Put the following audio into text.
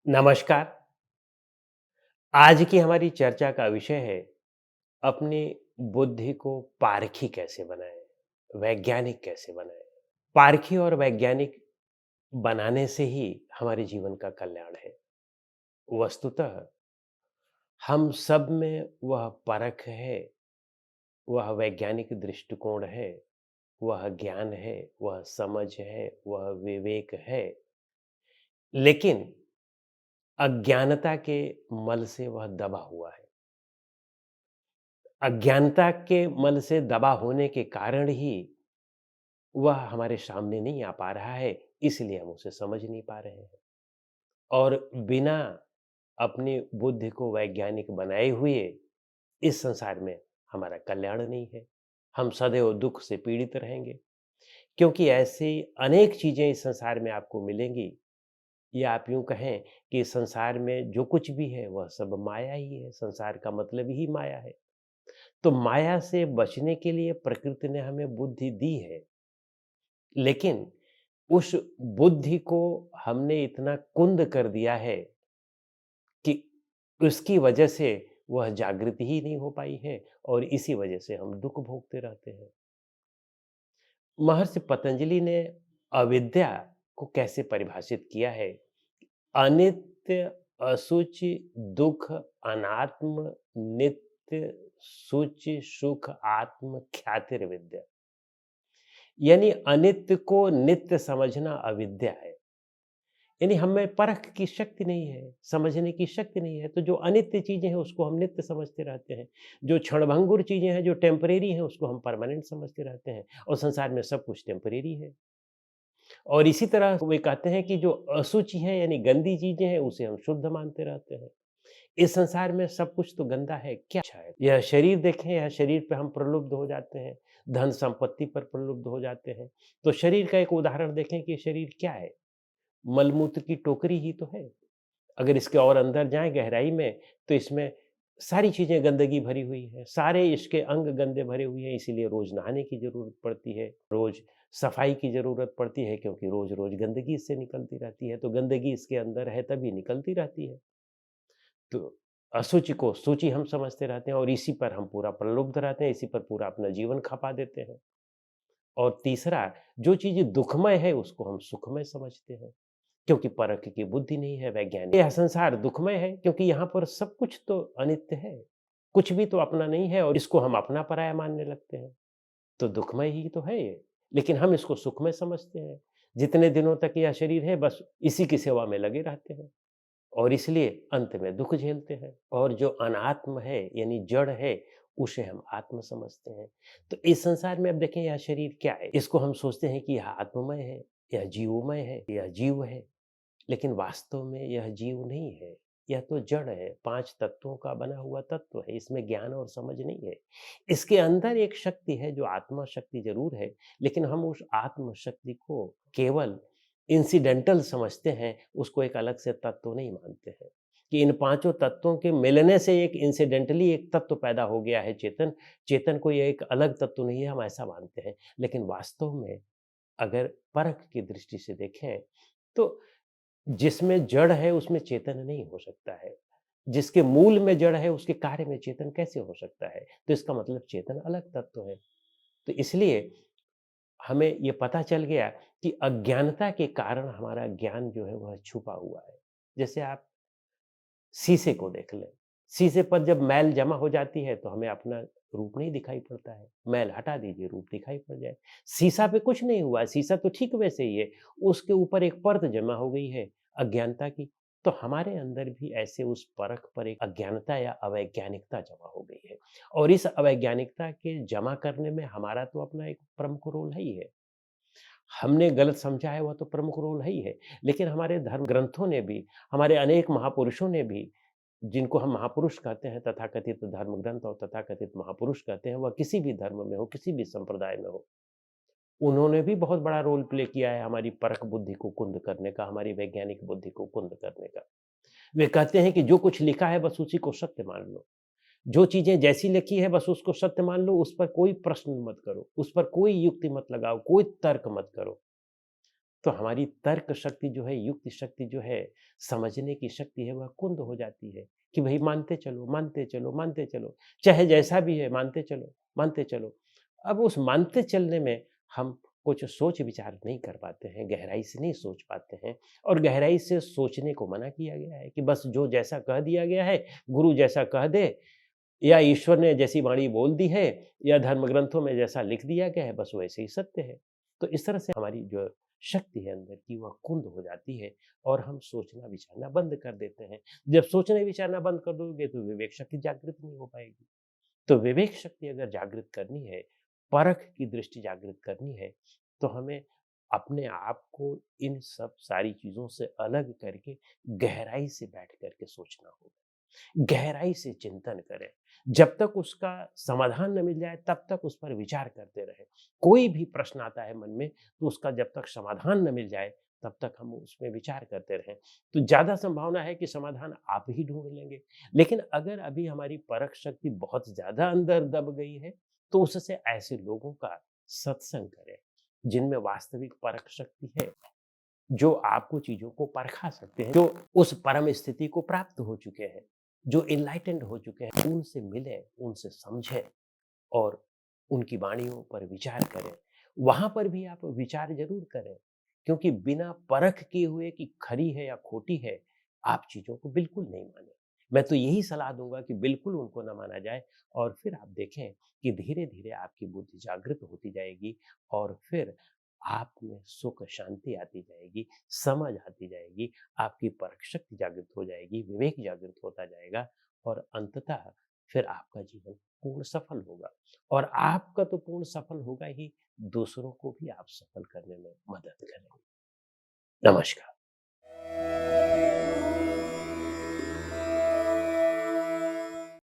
नमस्कार। आज की हमारी चर्चा का विषय है अपनी बुद्धि को पारखी कैसे बनाएं, वैज्ञानिक कैसे बनाएं। पारखी और वैज्ञानिक बनाने से ही हमारे जीवन का कल्याण है। वस्तुतः हम सब में वह परख है, वह वैज्ञानिक दृष्टिकोण है, वह ज्ञान है, वह समझ है, वह विवेक है। लेकिन अज्ञानता के मल से वह दबा हुआ है। अज्ञानता के मल से दबा होने के कारण ही वह हमारे सामने नहीं आ पा रहा है, इसलिए हम उसे समझ नहीं पा रहे हैं। और बिना अपनी बुद्धि को वैज्ञानिक बनाए हुए इस संसार में हमारा कल्याण नहीं है। हम सदैव दुख से पीड़ित रहेंगे, क्योंकि ऐसी अनेक चीज़ें इस संसार में आपको मिलेंगी, या आप यूँ कहें कि इस संसार में जो कुछ भी है वह सब माया ही है, संसार का मतलब ही माया है। तो माया से बचने के लिए प्रकृति ने हमें बुद्धि दी है, लेकिन उस बुद्धि को हमने इतना कुंद कर दिया है कि उसकी वजह से वह जागृति ही नहीं हो पाई है, और इसी वजह से हम दुख भोगते रहते हैं। महर्षि पतंजलि ने अविद्या को कैसे परिभाषित किया है? अनित्य, असुचि, दुख, अनात्म, नित्य, सुचि, सुख, आत्म, ख्यातिर्विद्या। यानी अनित्य को नित्य समझना अविद्या है। यानी हमें परख की शक्ति नहीं है, समझने की शक्ति नहीं है, तो जो अनित्य चीज़ें हैं उसको हम नित्य समझते रहते हैं। जो क्षणभंगुर चीज़ें हैं, जो टेम्परेरी हैं, उसको हम परमानेंट समझते रहते हैं, और संसार में सब कुछ टेम्परेरी है। और इसी तरह वे कहते हैं कि जो अशुचि है यानी गंदी चीज़ें हैं, उसे हम शुद्ध मानते रहते हैं। इस संसार में सब कुछ तो गंदा है, क्या अच्छा है? यह शरीर देखें, यह शरीर पे हम प्रलुब्ध हो जाते हैं, धन संपत्ति पर प्रलुब्ध हो जाते हैं। तो शरीर का एक उदाहरण देखें कि शरीर क्या है? मलमूत्र की टोकरी ही तो है। अगर इसके और अंदर जाएँ गहराई में, तो इसमें सारी चीज़ें गंदगी भरी हुई है, सारे इसके अंग गंदे भरे हुए हैं, इसीलिए रोज़ नहाने की ज़रूरत पड़ती है, रोज़ सफाई की ज़रूरत पड़ती है, क्योंकि रोज़-रोज़ गंदगी इससे निकलती रहती है, तो गंदगी इसके अंदर है तभी निकलती रहती है। तो अशुचि को सूचि हम समझते रहते हैं, और इसी पर हम पूरा प्रलुब्ध रहते हैं, इसी पर पूरा अपना जीवन खपा देते हैं। और तीसरा, जो चीज़ दुःखमय है उसको हम सुखमय समझते हैं। क्योंकि परख की बुद्धि नहीं है वैज्ञानिक। यह संसार दुखमय है, क्योंकि यहाँ पर सब कुछ तो अनित्य है। कुछ भी तो अपना नहीं है, और इसको हम अपना पराया मानने लगते हैं। तो दुखमय ही तो है ये, लेकिन हम इसको सुखमय समझते हैं। जितने दिनों तक यह शरीर है बस इसी की सेवा में लगे रहते हैं, और इसलिए अंत में दुःख झेलते हैं। और जो अनात्म है यानी जड़ है, उसे हम आत्म समझते हैं। तो इस संसार में अब देखें यह शरीर क्या है? इसको हम सोचते हैं कि यह आत्ममय है, यह जीवमय है, यह जीव है। लेकिन वास्तव में यह जीव नहीं है, यह तो जड़ है, 5 तत्वों का बना हुआ तत्व है, इसमें ज्ञान और समझ नहीं है। इसके अंदर एक शक्ति है जो आत्मा शक्ति ज़रूर है, लेकिन हम उस आत्म शक्ति को केवल इंसिडेंटल समझते हैं, उसको एक अलग से तत्व नहीं मानते हैं, कि इन 5 तत्वों के मिलने से एक इंसिडेंटली एक तत्व पैदा हो गया है चेतन, चेतन कोई एक अलग तत्व नहीं है, हम ऐसा मानते हैं। लेकिन वास्तव में अगर परख की दृष्टि से देखें, तो जिसमें जड़ है उसमें चेतन नहीं हो सकता है। जिसके मूल में जड़ है उसके कार्य में चेतन कैसे हो सकता है? तो इसका मतलब चेतन अलग तत्व है। तो इसलिए हमें ये पता चल गया कि अज्ञानता के कारण हमारा ज्ञान जो है वह छुपा हुआ है। जैसे आप शीशे को देख लें। शीशे पर जब मैल जमा हो जाती है तो हमें अपना रूप नहीं दिखाई पड़ता है। मैल हटा दीजिए, रूप दिखाई पड़ जाए। शीशा पे कुछ नहीं हुआ है, शीशा तो ठीक वैसे ही है। उसके ऊपर एक परत जमा हो गई है अज्ञानता की। तो हमारे अंदर भी ऐसे उस परख पर एक अज्ञानता या अवैज्ञानिकता जमा हो गई है। और इस अवैज्ञानिकता के जमा करने में हमारा तो अपना एक प्रमुख रोल है ही है। हमने गलत समझा है वह तो प्रमुख रोल है ही है। लेकिन हमारे धर्म ग्रंथों ने भी, हमारे अनेक महापुरुषों ने भी, जिनको हम महापुरुष कहते हैं, तथाकथित धर्म ग्रंथ और तथाकथित महापुरुष कहते हैं, वह किसी भी धर्म में हो, किसी भी संप्रदाय में हो, उन्होंने भी बहुत बड़ा रोल प्ले किया है हमारी परख बुद्धि को कुंद करने का, हमारी वैज्ञानिक बुद्धि को कुंद करने का। वे कहते हैं कि जो कुछ लिखा है बस उसी को सत्य मान लो। जो चीज़ें जैसी लिखी है बस उसको सत्य मान लो, उस पर कोई प्रश्न मत करो, उस पर कोई युक्ति मत लगाओ, कोई तर्क मत करो। तो हमारी तर्क शक्ति जो है, युक्ति शक्ति जो है, समझने की शक्ति है, वह कुंद हो जाती है कि भई मानते चलो, मानते चलो, मानते चलो, चाहे जैसा भी है मानते चलो, मानते चलो। अब उस मानते चलने में हम कुछ सोच विचार नहीं कर पाते हैं, गहराई से नहीं सोच पाते हैं और गहराई से सोचने को मना किया गया है कि बस जो जैसा कह दिया गया है, गुरु जैसा कह दे या ईश्वर ने जैसी वाणी बोल दी है या धर्म ग्रंथों में जैसा लिख दिया गया है, बस वैसे ही सत्य है। तो इस तरह से हमारी जो शक्ति है अंदर की, वह कुंद हो जाती है और हम सोचना विचारना बंद कर देते हैं। जब सोचना विचारना बंद कर दोगे तो विवेक शक्ति जागृत नहीं हो पाएगी। तो विवेक शक्ति अगर जागृत करनी है, परख की दृष्टि जागृत करनी है, तो हमें अपने आप को इन सब सारी चीज़ों से अलग करके गहराई से बैठ कर के सोचना होगा। गहराई से चिंतन करें। जब तक उसका समाधान न मिल जाए तब तक उस पर विचार करते रहें। कोई भी प्रश्न आता है मन में तो उसका जब तक समाधान न मिल जाए तब तक हम उसमें विचार करते रहें। तो ज़्यादा संभावना है कि समाधान आप ही ढूँढ लेंगे। लेकिन अगर अभी हमारी परख शक्ति बहुत ज़्यादा अंदर दब गई है, तो उससे ऐसे लोगों का सत्संग करें, जिनमें वास्तविक परख शक्ति है, जो आपको चीज़ों को परखा सकते हैं, जो उस परम स्थिति को प्राप्त हो चुके हैं, जो एनलाइटेंड हो चुके हैं, उनसे मिलें, उनसे समझें और उनकी वाणियों पर विचार करें। वहाँ पर भी आप विचार ज़रूर करें, क्योंकि बिना परख किए हुए कि खरी है या खोटी है, आप चीज़ों को बिल्कुल नहीं मानें। मैं तो यही सलाह दूँगा कि बिल्कुल उनको ना माना जाए और फिर आप देखें कि धीरे-धीरे आपकी बुद्धि जागृत होती जाएगी और फिर आप में सुख शांति आती जाएगी, समझ आती जाएगी, आपकी परख शक्ति जागृत हो जाएगी, विवेक जागृत होता जाएगा और अंततः फिर आपका जीवन पूर्ण सफल होगा और आपका तो पूर्ण सफल होगा ही, दूसरों को भी आप सफल करने में मदद करेंगे। नमस्कार।